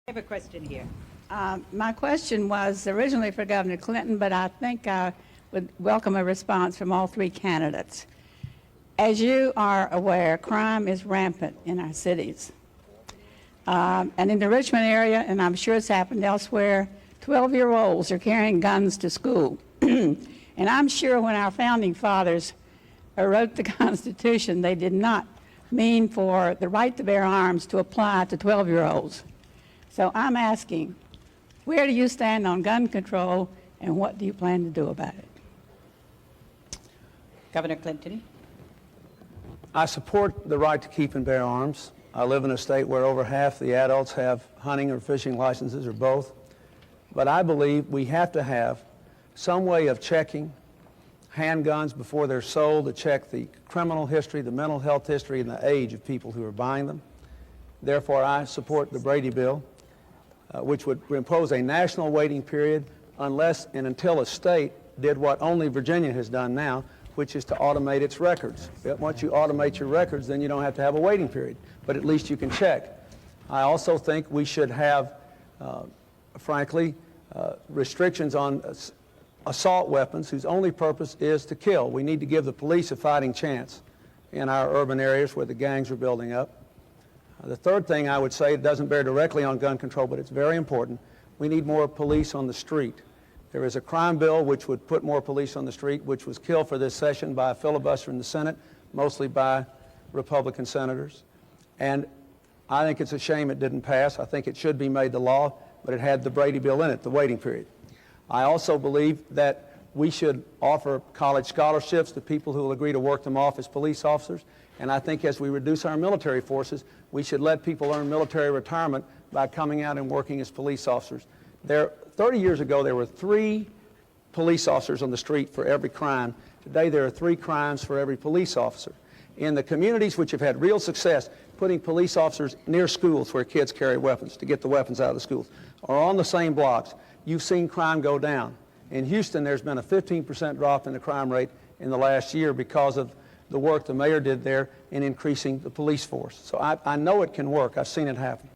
I have a question here. My question was originally for Governor Clinton, but I think I would welcome a response from all three candidates. As you are aware, crime is rampant in our cities. And in the Richmond area, and I'm sure it's happened elsewhere, 12-year-olds are carrying guns to school. And I'm sure when our founding fathers wrote the Constitution, they did not mean for the right to bear arms to apply to 12-year-olds. So I'm asking, where do you stand on gun control, and what do you plan to do about it? Governor Clinton. I support the right to keep and bear arms. I live in a state where over half the adults have hunting or fishing licenses or both. But I believe we have to have some way of checking handguns before they're sold, to check the criminal history, the mental health history, and the age of people who are buying them. Therefore, I support the Brady bill, which would impose a national waiting period unless and until a state did what only Virginia has done now, which is to automate its records. Once you automate your records, then you don't have to have a waiting period, but at least you can check. I also think we should have, frankly, restrictions on assault weapons whose only purpose is to kill. We need to give the police a fighting chance in our urban areas where the gangs are building up. The third thing I would say, it doesn't bear directly on gun control, but it's very important. We need more police on the street. There is a crime bill which would put more police on the street, which was killed for this session by a filibuster in the Senate, mostly by Republican senators. And I think it's a shame it didn't pass. I think it should be made the law, but it had the Brady bill in it, the waiting period. I also believe that we should offer college scholarships to people who will agree to work them off as police officers. And I think as we reduce our military forces, we should let people earn military retirement by coming out and working as police officers. 30 years ago, there were 3 police officers on the street for every crime. Today, there are 3 crimes for every police officer. In the communities which have had real success, putting police officers near schools where kids carry weapons to get the weapons out of the schools, or on the same blocks, you've seen crime go down. In Houston, there's been a 15% drop in the crime rate in the last year because of the work the mayor did there in increasing the police force. So I know it can work. I've seen it happen.